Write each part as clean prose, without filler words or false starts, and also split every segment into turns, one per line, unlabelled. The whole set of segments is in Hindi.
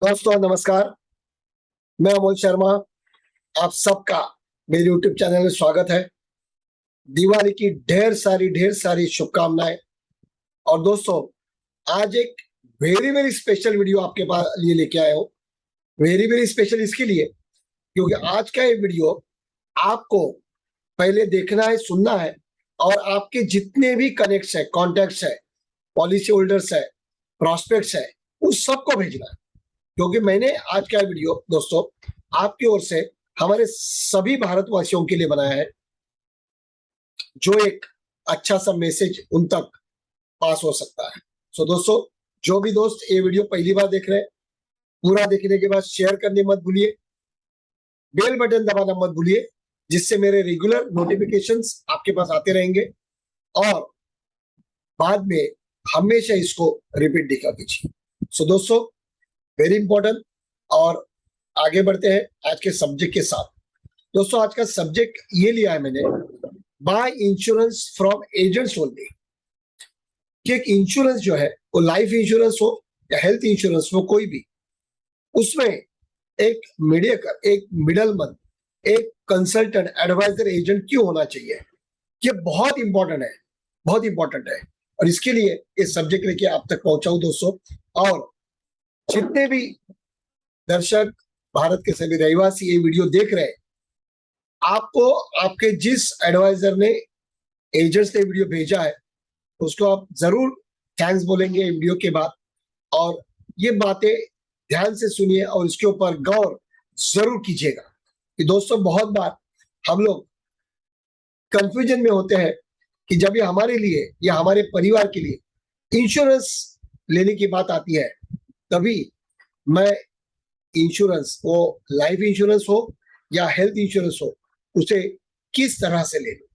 दोस्तों नमस्कार। मैं अमोल शर्मा। आप सबका मेरे YouTube चैनल में स्वागत है। दिवाली की ढेर सारी शुभकामनाएं। और दोस्तों, आज एक वेरी वेरी स्पेशल वीडियो आपके पास लिए लेके आया हूँ। वेरी वेरी स्पेशल इसके लिए क्योंकि आज का ये वीडियो आपको पहले देखना है, सुनना है और आपके जितने भी कनेक्ट्स है, कॉन्टैक्ट्स है, पॉलिसी होल्डर्स है, प्रॉस्पेक्ट्स है, उस सबको भेजना है। क्योंकि मैंने आज का वीडियो दोस्तों आपकी ओर से हमारे सभी भारतवासियों के लिए बनाया है, जो एक अच्छा सा मैसेज उन तक पास हो सकता है। सो दोस्तों, जो भी दोस्त ये वीडियो पहली बार देख रहे हैं, पूरा देखने के बाद शेयर करने मत भूलिए, बेल बटन दबाना मत भूलिए, जिससे मेरे रेगुलर नोटिफिकेशंस आपके पास आते रहेंगे और बाद में हमेशा इसको रिपीट दिखा कीजिए। सो दोस्तों, वेरी इंपॉर्टेंट। और आगे बढ़ते हैं आज के सब्जेक्ट के साथ। दोस्तों, आज का सब्जेक्ट ये लिया है मैंने, buy insurance from agents only. कि एक इंश्योरेंस जो है वो लाइफ इंश्योरेंस हो या हेल्थ इंश्योरेंस हो, कोई भी, उसमें एक मीडिएटर, एक मिडलमैन, एक कंसल्टेंट, एडवाइजर, एजेंट क्यों होना चाहिए, ये बहुत इंपॉर्टेंट है, बहुत इंपॉर्टेंट है। और इसके लिए ये सब्जेक्ट लेके आप तक पहुंचाऊं दोस्तों। और जितने भी दर्शक, भारत के सभी रहवासी ये वीडियो देख रहे हैं, आपको आपके जिस एडवाइजर ने, एजेंट्स ने वीडियो भेजा है, उसको आप जरूर थैंक्स बोलेंगे वीडियो के बाद। और ये बातें ध्यान से सुनिए और इसके ऊपर गौर जरूर कीजिएगा कि दोस्तों, बहुत बार हम लोग कंफ्यूजन में होते हैं कि जब ये हमारे लिए या हमारे परिवार के लिए इंश्योरेंस लेने की बात आती है, तभी मैं इंश्योरेंस, वो लाइफ इंश्योरेंस हो या हेल्थ इंश्योरेंस हो, उसे किस तरह से ले लूं,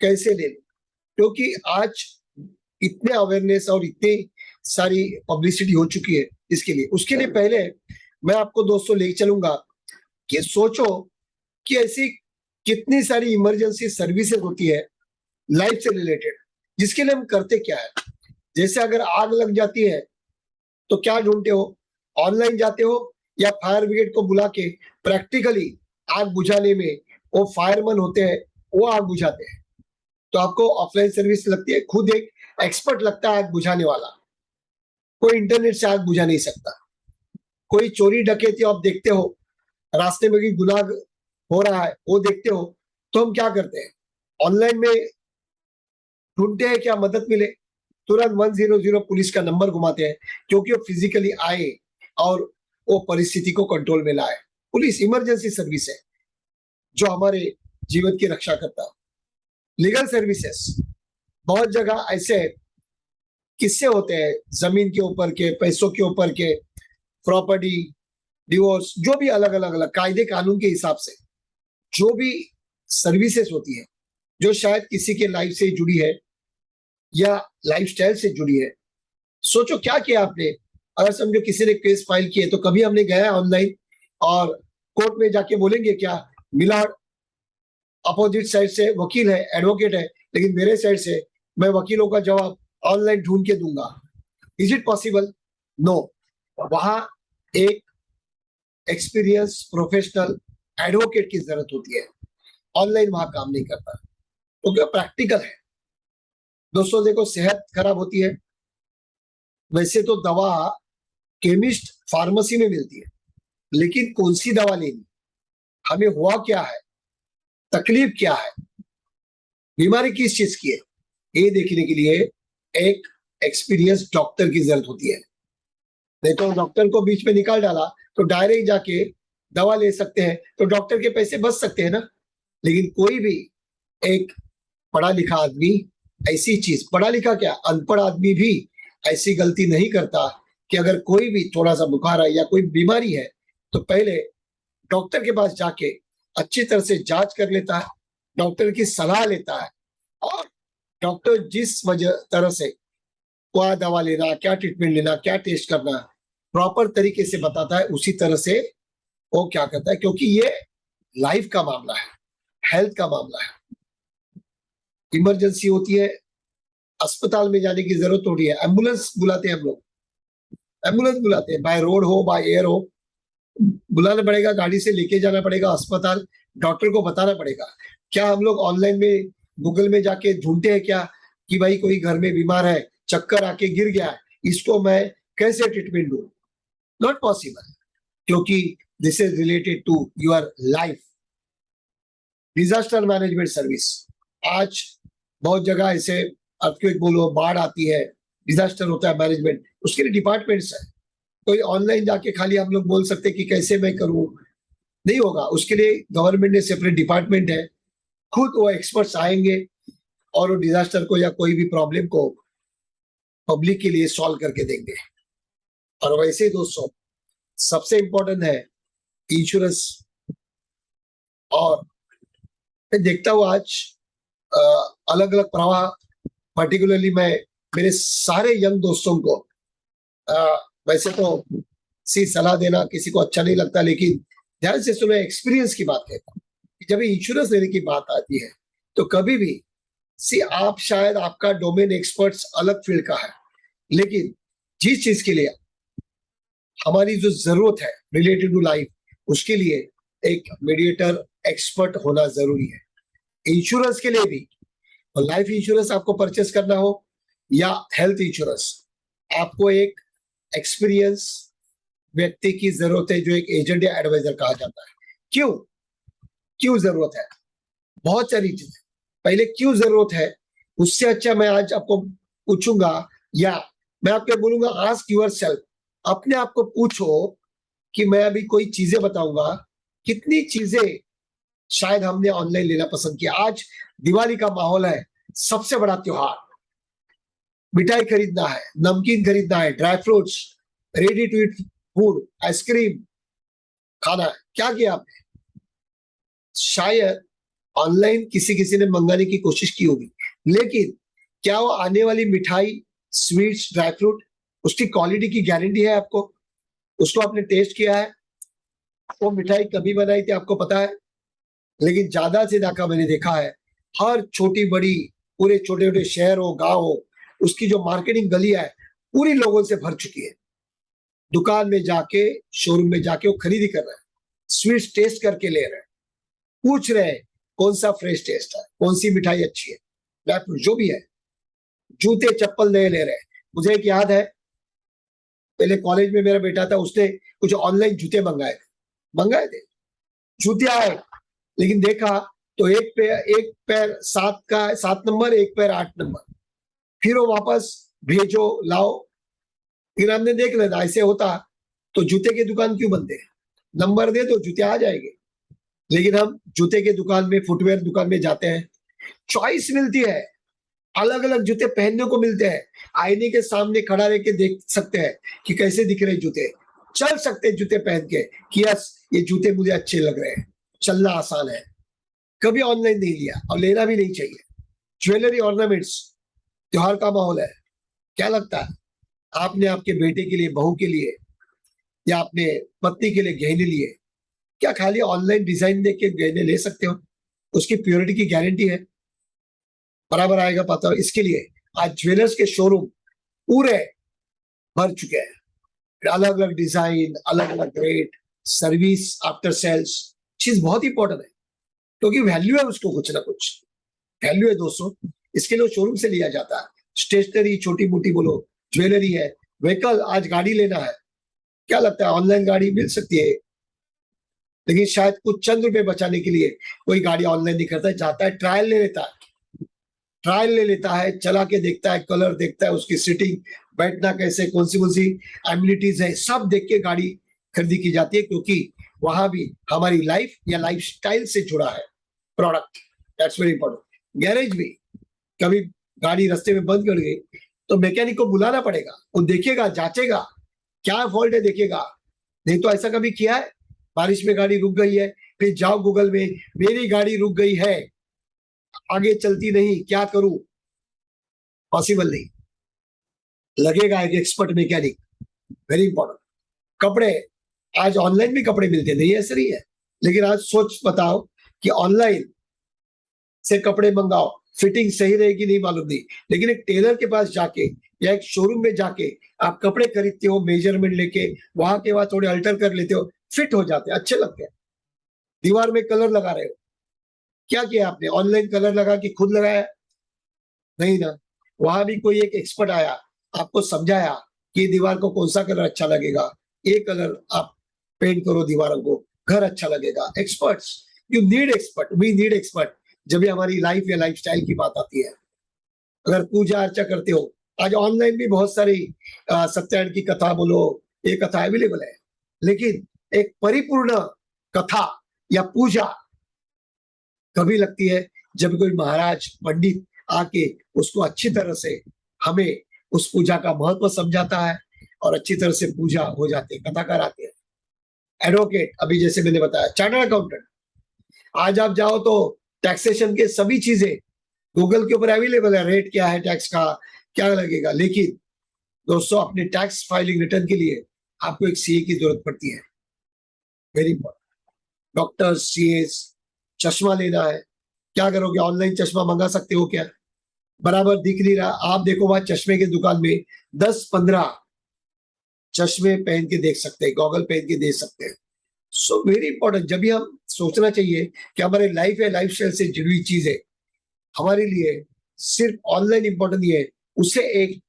कैसे ले लूं। क्योंकि आज इतने अवेयरनेस और इतनी सारी पब्लिसिटी हो चुकी है इसके लिए। उसके लिए पहले मैं आपको दोस्तों ले चलूंगा कि सोचो कि ऐसी कितनी सारी इमरजेंसी सर्विसेज होती है लाइफ से रिलेटेड, जिसके लिए हम करते क्या है। जैसे अगर आग लग जाती है तो क्या ढूंढते हो, ऑनलाइन जाते हो या फायर ब्रिगेड को बुला के प्रैक्टिकली आग बुझाने में वो फायरमैन होते हैं, वो आग बुझाते हैं। तो आपको ऑफलाइन सर्विस लगती है, खुद एक एक्सपर्ट लगता है आग बुझाने वाला। कोई इंटरनेट से आग बुझा नहीं सकता। कोई चोरी डकैती आप देखते हो, रास्ते में भी गुनाह हो रहा है, वो देखते हो, तो हम क्या करते हैं, ऑनलाइन में ढूंढते हैं क्या मदद मिले, तुरंत 100 पुलिस का नंबर घुमाते हैं, क्योंकि वो फिजिकली आए और वो परिस्थिति को कंट्रोल में लाए। पुलिस इमरजेंसी सर्विस है जो हमारे जीवन की रक्षा करता है। लीगल सर्विसेज, बहुत जगह ऐसे किस्से होते हैं, जमीन के ऊपर के, पैसों के ऊपर के, प्रॉपर्टी, डिवोर्स, जो भी अलग अलग अलग कायदे कानून के हिसाब से जो भी सर्विसेज होती है, जो शायद किसी के लाइफ से जुड़ी है या लाइफस्टाइल से जुड़ी है। सोचो क्या किया आपने। अगर समझो किसी ने केस फाइल किए, तो कभी हमने गया ऑनलाइन और कोर्ट में जाके बोलेंगे क्या, मिला अपोजिट साइड से वकील है, एडवोकेट है, लेकिन मेरे साइड से मैं वकीलों का जवाब ऑनलाइन ढूंढ के दूंगा। Is it possible? नो। वहां एक एक्सपीरियंस प्रोफेशनल एडवोकेट की जरूरत होती है। ऑनलाइन वहां काम नहीं करता, क्योंकि प्रैक्टिकल है। दोस्तों देखो, सेहत खराब होती है, वैसे तो दवा केमिस्ट, फार्मेसी में मिलती है, लेकिन कौन सी दवा लेनी, हमें हुआ क्या है, तकलीफ क्या है, बीमारी किस चीज की है, ये देखने के लिए एक एक्सपीरियंस डॉक्टर की जरूरत होती है। नहीं तो डॉक्टर को बीच में निकाल डाला तो डायरेक्ट जाके दवा ले सकते हैं, तो डॉक्टर के पैसे बच सकते हैं ना। लेकिन कोई भी एक पढ़ा लिखा आदमी ऐसी चीज, पढ़ा लिखा क्या, अनपढ़ आदमी भी ऐसी गलती नहीं करता कि अगर कोई भी थोड़ा सा बुखार है या कोई बीमारी है, तो पहले डॉक्टर के पास जाके अच्छी तरह से जांच कर लेता है, डॉक्टर की सलाह लेता है, और डॉक्टर जिस वजह तरह से क्या दवा लेना, क्या ट्रीटमेंट लेना, क्या टेस्ट करना, प्रॉपर तरीके से बताता है, उसी तरह से वो क्या करता है। क्योंकि ये लाइफ का मामला है, हेल्थ का मामला है। इमरजेंसी होती है, अस्पताल में जाने की जरूरत होती है, एम्बुलेंस बुलाते हैं हम लोग, एम्बुलेंस बुलाते हैं, बाय रोड हो बाय एयर हो, बुलाना पड़ेगा, गाड़ी से लेके जाना पड़ेगा अस्पताल, डॉक्टर को बताना पड़ेगा। क्या हम लोग ऑनलाइन में गूगल में जाके ढूंढते हैं क्या कि भाई कोई घर में बीमार है, चक्कर आके गिर गया है, इसको मैं कैसे ट्रीटमेंट दूं? नॉट पॉसिबल, क्योंकि this is related to your life. Disaster management service, आज बहुत जगह ऐसे अर्थक्वेक बोलो, बाढ़ आती है, डिजास्टर होता है, मैनेजमेंट उसके लिए डिपार्टमेंट्स है। कोई ऑनलाइन जाके खाली हम लोग बोल सकते कि कैसे मैं करूं, नहीं होगा। उसके लिए गवर्नमेंट ने सेपरेट डिपार्टमेंट है, खुद वो एक्सपर्ट्स आएंगे और वो डिजास्टर को या कोई भी प्रॉब्लम को पब्लिक के लिए सॉल्व करके देंगे। और वैसे ही दोस्तों, सबसे इंपॉर्टेंट है इंश्योरेंस। और मैं देखता हूँ आज अलग अलग प्रवाह, पर्टिकुलरली मैं मेरे सारे यंग दोस्तों को, वैसे तो सी सलाह देना किसी को अच्छा नहीं लगता, लेकिन ध्यान से सुनो, एक्सपीरियंस की बात कहता हूँ कि जब इंश्योरेंस लेने की बात आती है तो कभी भी सी, आप शायद आपका डोमेन एक्सपर्ट्स अलग फील्ड का है, लेकिन जिस चीज के लिए हमारी जो जरूरत है रिलेटेड टू लाइफ, उसके लिए एक मीडिएटर एक्सपर्ट होना जरूरी है। इंश्योरेंस के लिए भी, और लाइफ इंश्योरेंस आपको परचेस करना हो या हेल्थ इंश्योरेंस, आपको एक एक्सपीरियंस व्यक्ति की जरूरत है, जो एक एजेंट या एडवाइजर कहा जाता है। क्यों क्यों जरूरत है? बहुत सारी चीजें। पहले क्यों जरूरत है, उससे अच्छा मैं आज आपको पूछूंगा, या मैं आपको बोलूंगा आस्क यूर सेल्फ, अपने आप को पूछो कि मैं अभी कोई चीजें बताऊंगा, कितनी चीजें शायद हमने ऑनलाइन लेना पसंद किया। आज दिवाली का माहौल है, सबसे बड़ा त्योहार, मिठाई खरीदना है, नमकीन खरीदना है, dry fruits, ready to eat food, ice cream खाना है। क्या किया आपने? शायद ऑनलाइन किसी किसी ने मंगाने की कोशिश की होगी, लेकिन क्या वो आने वाली मिठाई, स्वीट्स, ड्राई फ्रूट, उसकी क्वालिटी की गारंटी है आपको? उसको आपने टेस्ट किया है? वो मिठाई कभी बनाई थी आपको पता है? लेकिन ज्यादा से ज्यादा मैंने देखा है, हर छोटी बड़ी, पूरे छोटे छोटे शहर हो, गांव हो, उसकी जो मार्केटिंग गलियां है पूरी लोगों से भर चुकी है। दुकान में जाके, शोरूम में जाके वो खरीदी कर रहे हैं, स्वीट्स टेस्ट करके ले रहे हैं, पूछ रहे हैं कौन सा फ्रेश टेस्ट है, कौन सी मिठाई अच्छी है, जो भी है, जूते चप्पल नए ले रहे हैं। मुझे एक याद है, पहले कॉलेज में मेरा बेटा था, उसने कुछ ऑनलाइन जूते मंगाए थे, जूते आए, लेकिन देखा तो एक पैर 7 नंबर, एक पैर 8 नंबर। फिर वो वापस भेजो, लाओ। फिर हमने देख लेना, ऐसे होता तो जूते की दुकान क्यों बनते हैं? नंबर दे दो, जूते आ जाएंगे। लेकिन हम जूते के दुकान में, फुटवेयर दुकान में जाते हैं, चॉइस मिलती है, अलग अलग जूते पहनने को मिलते हैं, आईने के सामने खड़ा रह के देख सकते हैं कि कैसे दिख रहे जूते, चल सकते हैं जूते पहन के कि यस ये जूते मुझे अच्छे लग रहे हैं, चलना आसान है। कभी ऑनलाइन नहीं लिया और लेना भी नहीं चाहिए। ज्वेलरी, ऑर्नामेंट्स, त्योहार का माहौल है, क्या लगता है आपने आपके बेटे के लिए, बहू के लिए, या अपने पत्नी के लिए गहने लिए, क्या खाली ऑनलाइन डिजाइन देख के गहने ले सकते हो? उसकी प्योरिटी की गारंटी है, बराबर आएगा पता हो? इसके लिए आज ज्वेलर्स के शोरूम पूरे भर चुके हैं, अलग अलग डिजाइन, अलग अलग रेट, सर्विस आफ्टर सेल्स। चीज बहुत इंपॉर्टेंट है, क्योंकि वैल्यू है उसको, कुछ ना कुछ वैल्यू है दोस्तों। इसके लिए शोरूम से लिया जाता है। स्टेशनरी, छोटी मोटी बोलो, ज्वेलरी है, व्हीकल, आज गाड़ी लेना है, क्या लगता है ऑनलाइन गाड़ी मिल सकती है? लेकिन शायद कुछ चंद रुपए बचाने के लिए कोई गाड़ी ऑनलाइन नहीं करता है, जाता है ट्रायल ले लेता है, ट्रायल ले लेता है, चला के देखता है, कलर देखता है, उसकी सीटिंग, बैठना कैसे, कौन सी एमिनिटीज है, सब देख के गाड़ी खरीदी की जाती है, क्योंकि वहां भी हमारी लाइफ या लाइफ स्टाइल से जुड़ा है product. That's very important. Garage भी, कभी गाड़ी रास्ते में बंद कर गई तो मैकेनिक को बुलाना पड़ेगा, वो देखेगा, जांचेगा क्या फॉल्ट है, देखेगा। नहीं तो ऐसा कभी किया है, बारिश में गाड़ी रुक गई है, फिर जाओ गूगल में, मेरी गाड़ी रुक गई है, आगे चलती नहीं, क्या करूं? पॉसिबल नहीं, लगेगा एक एक्सपर्ट मैकेनिक। Very important. कपड़े, आज ऑनलाइन भी कपड़े मिलते नहीं, ऐसे नहीं है, लेकिन आज सोच बताओ कि ऑनलाइन से कपड़े मंगाओ, फिटिंग सही रहेगी नहीं मालूम नहीं, लेकिन एक टेलर के पास जाके या एक शोरूम में जाके आप कपड़े खरीदते हो, मेजरमेंट लेके वहां के बाद थोड़े अल्टर कर लेते हो, फिट हो जाते हैं, अच्छे लगते हैं। दीवार में कलर लगा रहे हो, क्या किया आपने? ऑनलाइन कलर लगा के खुद लगाया? नहीं ना। वहां भी कोई एक एक्सपर्ट आया, आपको समझाया कि दीवार को कौन सा कलर अच्छा लगेगा, ये कलर आप पेंट करो दीवारों को, घर अच्छा लगेगा। Experts, you need expert, we need expert जब भी हमारी लाइफ या लाइफस्टाइल की बात आती है। अगर पूजा अर्चा करते हो, आज ऑनलाइन भी बहुत सारी सत्यनारायण की कथा बोलो, ये कथा अवेलेबल है, लेकिन एक परिपूर्ण कथा या पूजा कभी लगती है जब कोई महाराज पंडित आके उसको अच्छी तरह से हमें उस पूजा का महत्व समझाता है और अच्छी तरह से पूजा हो जाती है, कथाकार आते हैं। एडवोकेट, अभी जैसे मैंने बताया, चार्टर्ड अकाउंटेंट, आज आप जाओ तो टैक्सेशन के सभी चीजें गूगल के ऊपर अवेलेबल है, रेट क्या है टैक्स का, क्या लगेगा। लेकिन दोस्तों, अपने टैक्स फाइलिंग रिटर्न के लिए आपको एक सीए की जरूरत पड़ती है, वेरी इंपॉर्टेंट। डॉक्टर्स, सीएस, चश्मा लेना है, क्या करोगे? ऑनलाइन चश्मा मंगा सकते हो क्या? बराबर दिख नहीं रहा, आप देखो वहां चश्मे की दुकान में 10-15 चश्मे पहन के देख सकते हैं, गॉगल पहन के देख सकते हैं। सो वेरी इंपॉर्टेंट, जब भी हम सोचना चाहिए कि हमारे लाइफ या लाइफस्टाइल से जुड़ी हुई चीजें हमारे लिए सिर्फ ऑनलाइन इंपॉर्टेंट नहीं है, उसे एक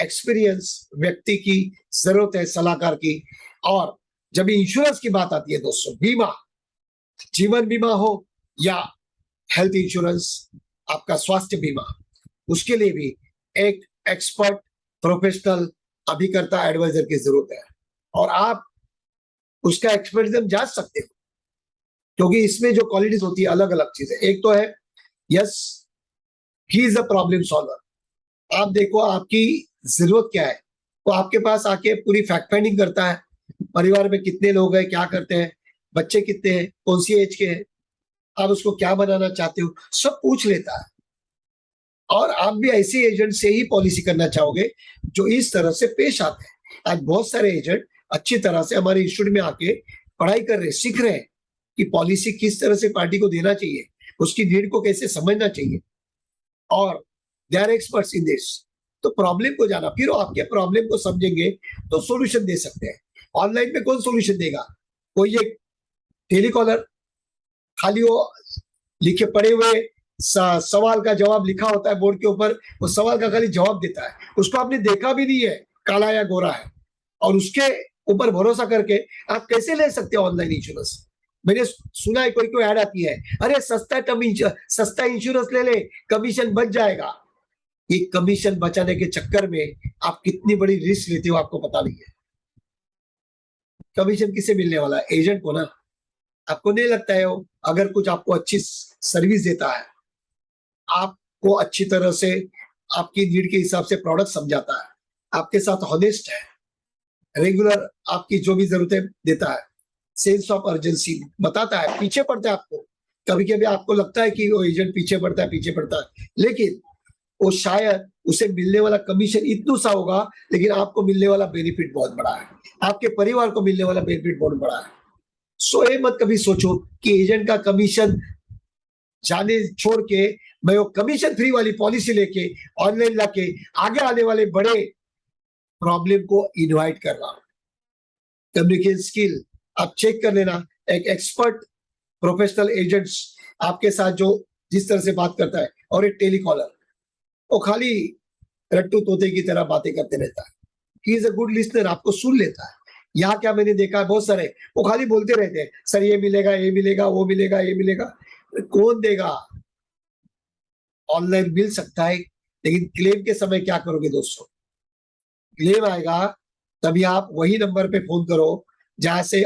एक्सपीरियंस व्यक्ति की जरूरत है, सलाहकार की। और जब इंश्योरेंस की बात आती है दोस्तों, बीमा, जीवन बीमा हो या हेल्थ इंश्योरेंस, आपका स्वास्थ्य बीमा, उसके लिए भी एक एक्सपर्ट, प्रोफेशनल, अभिकर्ता, एडवाइजर की जरूरत है। और आप उसका एक्सपर्टिज्म जांच सकते हो, क्योंकि इसमें जो क्वालिटीज होती है अलग अलग चीजें। एक तो है, yes, he is a problem solver. आप देखो आपकी जरूरत क्या है, वो आपके पास आके पूरी फैक्ट फाइंडिंग करता है, परिवार में कितने लोग हैं, क्या करते हैं, बच्चे कितने हैं, कौन सी एज के हैं, आप उसको क्या बनाना चाहते हो, सब पूछ लेता है। और आप भी ऐसे एजेंट से ही पॉलिसी करना चाहोगे जो इस तरह से पेश आते हैं। आज बहुत सारे एजेंट अच्छी तरह से हमारे इंस्टीट्यूट में आके पढ़ाई कर रहे हैं, सीख रहे हैं कि पॉलिसी किस तरह से पार्टी को देना चाहिए, उसकी नीड को कैसे समझना चाहिए, और they are experts in this. तो प्रॉब्लम को जाना, फिर वो आपके प्रॉब्लम को समझेंगे तो सॉल्यूशन दे सकते हैं। ऑनलाइन में कौन सॉल्यूशन देगा? कोई एक टेलीकॉलर, खाली वो लिखे पड़े हुए सवाल का जवाब लिखा होता है बोर्ड के ऊपर, वो सवाल का खाली जवाब देता है, उसको आपने देखा भी नहीं है, काला या गोरा है, और उसके ऊपर भरोसा करके आप कैसे ले सकते हो ऑनलाइन इंश्योरेंस? मैंने सुना है कोई कोई ऐड आती है, अरे सस्ता इंश्योरेंस ले ले, कमीशन बच जाएगा। ये कमीशन बचाने के चक्कर में आप कितनी बड़ी रिस्क लेते हो आपको पता नहीं है। कमीशन किसे मिलने वाला है? एजेंट को ना। आपको नहीं लगता है वो अगर कुछ आपको अच्छी सर्विस देता है, आपको अच्छी तरह से आपकी नीड के हिसाब से प्रोडक्ट समझाता है, आपके साथ हॉनेस्ट है, रेगुलर आपकी जो भी जरूरतें देता है, सेंस ऑफ अर्जेंसी बताता है, पीछे पड़ता है आपको। कभी कभी आपको लगता है कि वो एजेंट पीछे पड़ता है, पीछे पड़ता है, लेकिन वो शायद उसे मिलने वाला कमीशन इतना सा होगा, लेकिन आपको मिलने वाला बेनिफिट बहुत बड़ा है, आपके परिवार को मिलने वाला बेनिफिट बहुत बड़ा है। सो ये मत कभी सोचो कि एजेंट का कमीशन जाने छोड़ के मैं वो कमीशन फ्री वाली पॉलिसी लेके ऑनलाइन लाके आगे आने वाले बड़े प्रॉब्लम को इनवाइट कर रहा हूं। कम्युनिकेशन स्किल आप चेक कर लेना, एक एक्सपर्ट प्रोफेशनल एजेंट्स आपके साथ जो जिस तरह से बात करता है, और एक टेलीकॉलर वो खाली रट्टू तोते की तरह बातें करते रहता है। He is a good listener, आपको सुन लेता है। यहाँ क्या मैंने देखा है, बहुत सारे वो खाली बोलते रहते हैं, सर ये मिलेगा, ये मिलेगा, वो मिलेगा, ये मिलेगा। कौन देगा? ऑनलाइन मिल सकता है, लेकिन क्लेम के समय क्या करोगे दोस्तों? क्लेम आएगा तभी आप वही नंबर पे फोन करो जहां से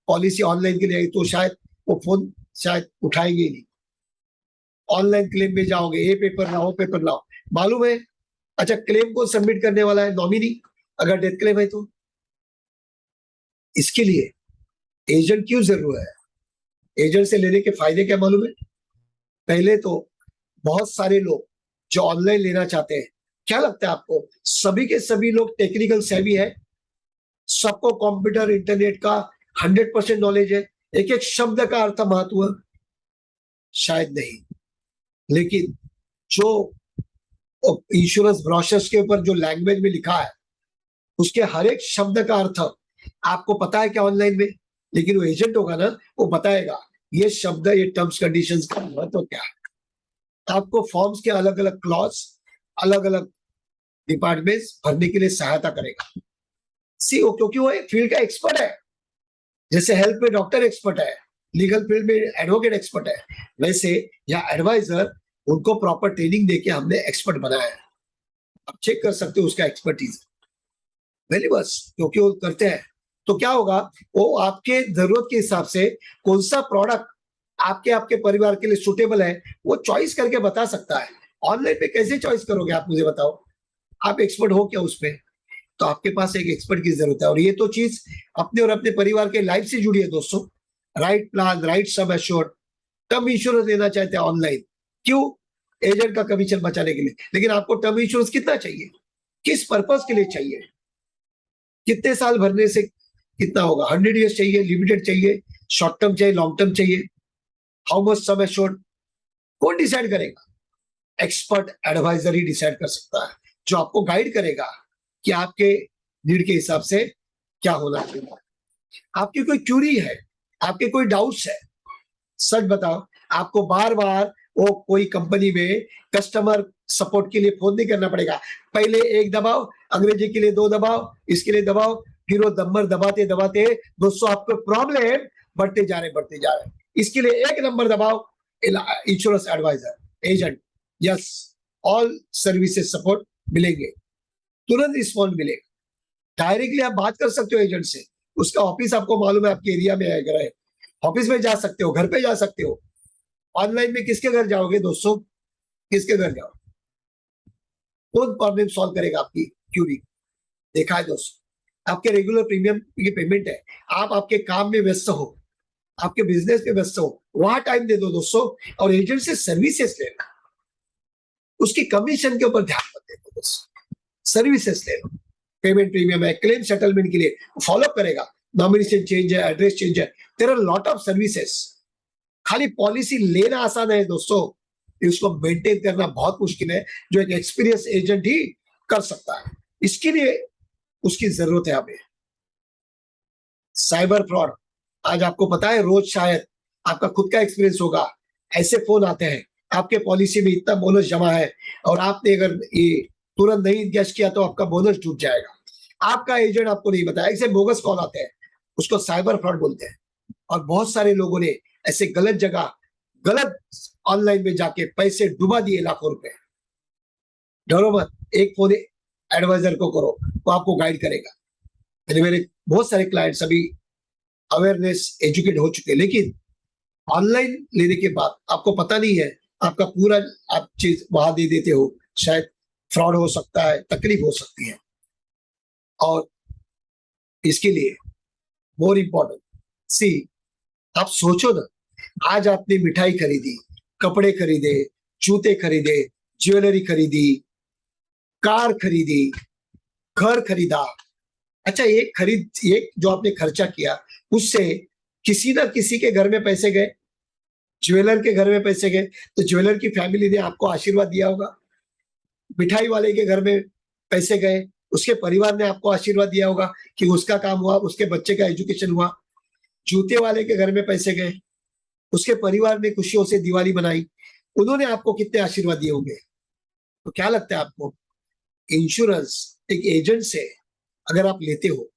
पॉलिसी ऑनलाइन के लिए आई, तो शायद वो फोन शायद उठाएंगे ही नहीं। ऑनलाइन क्लेम में जाओगे, ये पेपर लाओ, पेपर लाओ, मालूम है? अच्छा, क्लेम को सबमिट करने वाला है नॉमिनी, अगर डेथ क्लेम है तो। इसके लिए एजेंट क्यों जरूर है? एजेंट से लेने के फायदे क्या मालूम है? पहले तो बहुत सारे लोग जो ऑनलाइन लेना चाहते हैं, क्या लगता है आपको सभी के सभी लोग टेक्निकल सेवी है? सबको कंप्यूटर इंटरनेट का 100% नॉलेज है? एक एक शब्द का अर्थ महत्व? शायद नहीं। लेकिन जो इंश्योरेंस ब्रोशर्स के ऊपर जो लैंग्वेज में लिखा है उसके हर एक शब्द का अर्थ आपको पता है क्या ऑनलाइन में, लेकिन वो एजेंट होगा ना, वो बताएगा ये शब्द, ये टर्म्स कंडीशंस का महत्व क्या है। आपको फॉर्म्स के अलग अलग क्लॉज, अलग अलग डिपार्टमेंट्स भरने के लिए सहायता करेगा। सी वो, क्योंकि वो एक फील्ड का एक्सपर्ट है। जैसे हेल्थ में डॉक्टर एक्सपर्ट है, लीगल फील्ड में एडवोकेट एक्सपर्ट है, वैसे या एडवाइजर उनको प्रॉपर ट्रेनिंग देके हमने एक्सपर्ट बनाया है। आप चेक कर सकते हो उसका एक्सपर्टीज वेरी बस, क्योंकि वो करते हैं। तो क्या होगा, वो आपके जरूरत के हिसाब से कौन सा प्रोडक्ट आपके आपके परिवार के लिए सुटेबल है वो चॉइस करके बता सकता है। ऑनलाइन पे कैसे चॉइस करोगे आप मुझे बताओ, आप एक्सपर्ट हो क्या उसमें? तो आपके पास एक एक्सपर्ट की जरूरत है, और ये तो चीज अपने और अपने परिवार के लाइफ से जुड़ी है दोस्तों। Right plan, right sum assured, term insurance लेना चाहते हैं ऑनलाइन, क्यों? एजेंट का कमीशन बचाने के लिए। लेकिन आपको टर्म इंश्योरेंस कितना चाहिए, किस पर्पज के लिए चाहिए, कितने साल भरने से कितना होगा? 100 ईयर्स चाहिए, लिमिटेड चाहिए, शॉर्ट टर्म चाहिए, लॉन्ग टर्म चाहिए, हाउ मच सम एश्योर्ड, कौन डिसाइड करेगा? एक्सपर्ट एडवाइजर ही डिसाइड कर सकता है, जो आपको गाइड करेगा कि आपके नीड के हिसाब से क्या होना चाहिए। आपकी कोई क्यूरी है, आपके कोई डाउट्स है, सच बताओ, आपको बार बार वो कोई कंपनी में कस्टमर सपोर्ट के लिए फोन नहीं करना पड़ेगा। पहले एक दबाओ, अंग्रेजी के लिए 2 दबाओ, इसके लिए दबाओ, फिर वो नंबर दबाते दबाते दोस्तों आपको प्रॉब्लम बढ़ते जा रहे। इसके लिए एक नंबर दबाओ, insurance advisor agent, yes, all services support मिलेंगे, तुरंत रिस्पॉन्ड मिलेगा। डायरेक्टली आप बात कर सकते हो एजेंट से, उसका ऑफिस आपको मालूम है आपके एरिया में है, ऑफिस में जा सकते हो, घर पे जा सकते हो। ऑनलाइन में किसके घर जाओगे दोस्तों, किसके घर जाओ, कौन प्रॉब्लम सॉल्व करेगा आपकी क्यूरी? देखा है दोस्तों, आपके रेगुलर प्रीमियम की पेमेंट है, आप आपके काम में व्यस्त हो, आपके बिजनेस में व्यस्त हो, वहां टाइम दे दो दोस्तों, और एजेंट से सर्विसेज लेना, उसकी कमीशन के ऊपर ध्यान मत दे दो दोस्तों, सर्विसेज ले लो। पेमेंट प्रीमियम है, क्लेम सेटलमेंट के लिए फॉलो करेगा, नॉमिनेशन चेंज है, एड्रेस चेंज है, there are lot of services. खाली पॉलिसी लेना आसान है दोस्तों, इसको मेंटेन करना बहुत मुश्किल है, जो एक एक्सपीरियंस एजेंट ही कर सकता है। इसके लिए उसकी जरूरत है हमें। साइबर फ्रॉड, आज आपको पता है, रोज शायद आपका खुद का एक्सपीरियंस होगा, ऐसे फोन आते हैं आपके पॉलिसी में इतना बोनस जमा है, और आपने अगर ये तुरंत नहीं कैश किया तो आपका बोनस डूब जाएगा। आपका एजेंट आपको नहीं बताया, ऐसे बोगस कॉल आते हैं, उसको साइबर फ्रॉड बोलते हैं। और बहुत सारे लोगों ने ऐसे गलत जगह, गलत ऑनलाइन में जाके पैसे डुबा दिए, लाखों रुपए। डरो मत, एक फोन एडवाइजर को करो, वो आपको गाइड करेगा। मेरे बहुत सारे क्लाइंट्स अभी अवेयरनेस एजुकेट हो चुके हैं, लेकिन ऑनलाइन लेने के बाद आपको पता नहीं है, आपका पूरा आप चीज वहां दे देते हो, शायद फ्रॉड हो सकता है, तकलीफ हो सकती है। और इसके लिए मोर इम्पोर्टेंट, सी, आप सोचो ना, आज आपने मिठाई खरीदी, कपड़े खरीदे, जूते खरीदे, ज्वेलरी खरीदी, कार खरीदी, घर खरीदा। अच्छा, ये जो आपने खर्चा किया, उससे किसी ना किसी के घर में पैसे गए, ज्वेलर के घर में पैसे गए, तो ज्वेलर की फैमिली ने आपको आशीर्वाद दिया होगा। मिठाई वाले के घर में पैसे गए, उसके परिवार ने आपको आशीर्वाद दिया होगा कि उसका काम हुआ, उसके बच्चे का एजुकेशन हुआ। जूते वाले के घर में पैसे गए, उसके परिवार ने खुशियों से दिवाली मनाई, उन्होंने आपको कितने आशीर्वाद दिए होंगे। तो क्या लगता है आपको, इंश्योरेंस एक एजेंट से अगर आप लेते हो,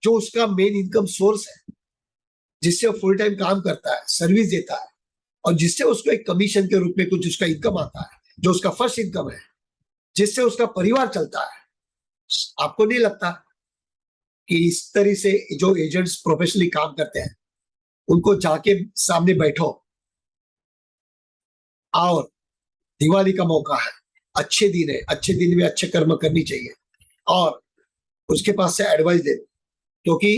जो उसका मेन इनकम सोर्स है, जिससे वो फुल टाइम काम करता है, सर्विस देता है, और जिससे उसको एक कमीशन के रूप में कुछ उसका इनकम आता है, जो उसका फर्स्ट इनकम है, जिससे उसका परिवार चलता है, आपको नहीं लगता कि इस तरह से जो एजेंट्स प्रोफेशनली काम करते हैं, उनको जाके सामने बैठो, और दिवाली का मौका है, अच्छे दिन है, अच्छे दिन में अच्छे कर्म करनी चाहिए, और उसके पास से एडवाइस दे, क्योंकि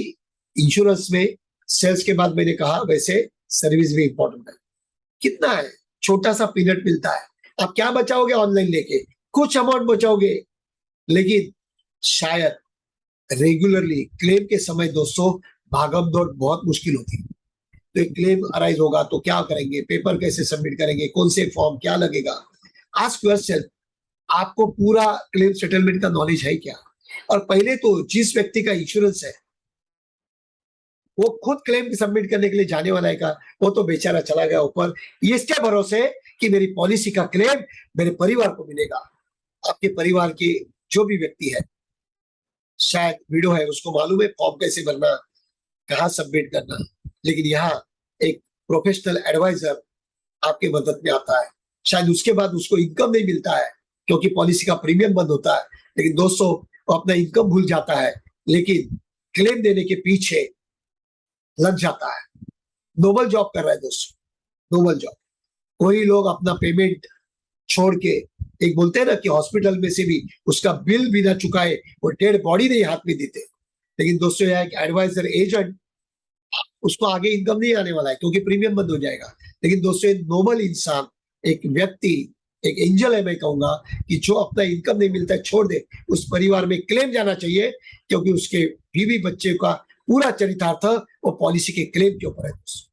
इंश्योरेंस में सेल्स के बाद मैंने कहा वैसे सर्विस भी इंपॉर्टेंट है। कितना है, छोटा सा पीरियड मिलता है, आप क्या बचाओगे ऑनलाइन लेके? कुछ अमाउंट बचाओगे, लेकिन शायद रेगुलरली क्लेम के समय दोस्तों भागम दौड़ बहुत मुश्किल होती है। तो एक क्लेम अराइज होगा तो क्या करेंगे, पेपर कैसे सबमिट करेंगे, कौन से फॉर्म क्या लगेगा, आस्क योरसेल्फ, आपको पूरा क्लेम सेटलमेंट का नॉलेज है क्या? और पहले तो जिस व्यक्ति का इंश्योरेंस है वो खुद क्लेम सबमिट करने के लिए जाने वाला है का, वो तो बेचारा चला गया ऊपर, ये इसके भरोसे कि मेरी पॉलिसी का क्लेम मेरे परिवार को मिलेगा। आपके परिवार के जो भी व्यक्ति है, शायद वीडियो है उसको मालूम है फॉर्म कैसे भरना, कहाँ सबमिट करना, लेकिन यहाँ एक प्रोफेशनल एडवाइजर आपके मदद में आता है। शायद उसके बाद उसको इनकम नहीं मिलता है क्योंकि पॉलिसी का प्रीमियम बंद होता है, लेकिन दोस्तों वो अपना इनकम भूल जाता है, लेकिन क्लेम देने के पीछे लग जाता है। नोबल जॉब कर रहा है दोस्तों, नोबल जॉब। कोई लोग अपना पेमेंट छोड़ के, एक बोलते हैं ना कि हॉस्पिटल में से भी उसका बिल भी ना चुकाए वो डेड बॉडी नहीं हाथ में देते, लेकिन दोस्तों यह एक एडवाइजर एजेंट, उसको आगे इनकम नहीं आने वाला है क्योंकि प्रीमियम बंद हो जाएगा। लेकिन दोस्तों एक नोबल इंसान, एक व्यक्ति, एक एंजल है, मैं कहूंगा कि जो अपना इनकम नहीं मिलता है छोड़ दे, उस परिवार में क्लेम जाना चाहिए क्योंकि उसके बीवी बच्चे का पूरा चरितार्थ वो पॉलिसी के क्लेम के ऊपर है दोस्तों।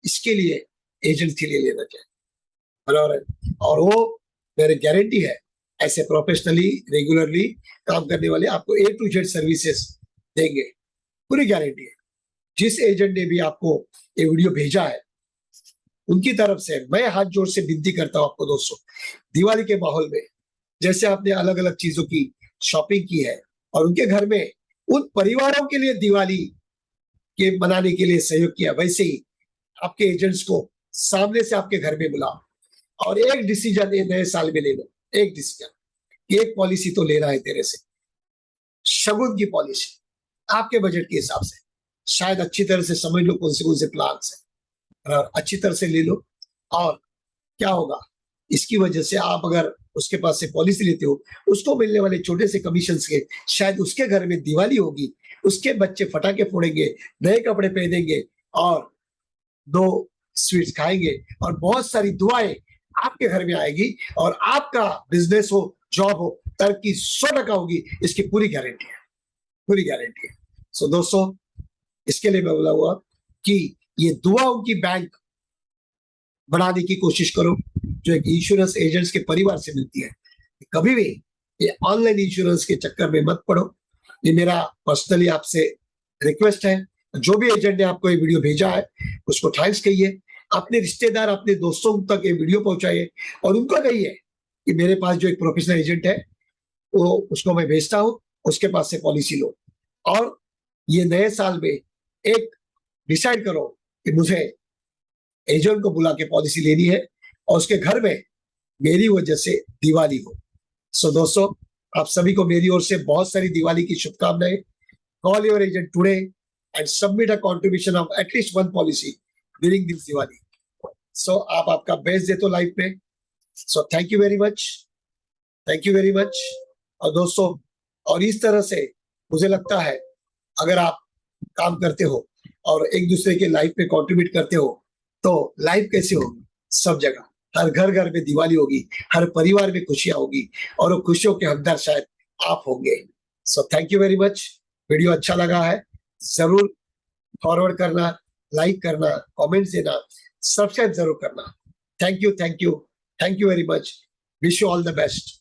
इसके लिए एजेंट के लिए लेना चाहिए, बराबर है। और वो मेरी गारंटी है ऐसे प्रोफेशनली रेगुलरली काम करने वाले आपको A to Z सर्विसेज देंगे, पूरी गारंटी है। जिस एजेंट ने भी आपको ये वीडियो भेजा है उनकी तरफ से मैं हाथ जोड़ से विनती करता हूं आपको दोस्तों, दिवाली के माहौल में जैसे आपने अलग अलग चीजों की शॉपिंग की है और उनके घर में उन परिवारों के लिए दिवाली के मनाने के लिए सहयोग किया, वैसे ही आपके एजेंट्स को सामने से आपके घर में बुलाओ और एक डिसीजन ये नए साल में ले लो, एक डिसीजन, एक पॉलिसी तो लेना है तेरे से, शगुन की पॉलिसी आपके बजट के हिसाब से, शायद अच्छी तरह से समझ लो कौन से प्लान है और अच्छी तरह से ले लो। और क्या होगा, इसकी वजह से आप अगर उसके पास से पॉलिसी लेते हो, उसको मिलने वाले छोटे से कमीशन के शायद उसके घर में दिवाली होगी, उसके बच्चे फटाके फोड़ेंगे, नए कपड़े पहनेंगे और 2 स्वीट्स खाएंगे और बहुत सारी दुआएं आपके घर में आएगी और आपका बिजनेस हो, जॉब हो, तरक्की 100% होगी, इसकी पूरी गारंटी है, पूरी गारंटी है। सो दोस्तों इसके लिए मैं बोला हुआ कि ये दुआओं की बैंक बढ़ाने की कोशिश करो जो एक इंश्योरेंस एजेंट्स के परिवार से मिलती है। कभी भी ये ऑनलाइन इंश्योरेंस के चक्कर में मत पड़ो, ये मेरा पर्सनली आपसे रिक्वेस्ट है। जो भी एजेंट ने आपको ये वीडियो भेजा है उसको थैंक्स कहिए, अपने रिश्तेदार, अपने दोस्तों तक ये वीडियो पहुंचाइए और उनको कहिए कि मेरे पास जो एक प्रोफेशनल एजेंट है वो उसको मैं भेजता हूँ, उसके पास से पॉलिसी लो। और ये नए साल में एक डिसाइड करो कि मुझे एजेंट को बुला के पॉलिसी लेनी है और उसके घर में मेरी वजह से दिवाली हो। सो दोस्तों आप सभी को मेरी ओर से बहुत सारी दिवाली की शुभकामनाएं। Call your agent today and submit a contribution of at least 1 policy during this Diwali. So आप आपका बेस्ट दे तो लाइफ में। So thank you very much, thank you very much. और दोस्तों और इस तरह से मुझे लगता है अगर आप काम करते हो और एक दूसरे के लाइफ में कंट्रीब्यूट करते हो तो लाइफ कैसे होगी, सब जगह, हर घर घर में दिवाली होगी, हर परिवार में खुशियां होगी और वो खुशियों के हकदार शायद आप होंगे। सो thank you very much. Video अच्छा लगा है जरूर फॉरवर्ड करना, लाइक करना, कमेंट्स देना, सब्सक्राइब जरूर करना। Thank you, thank you, thank you very much. Wish you all the best.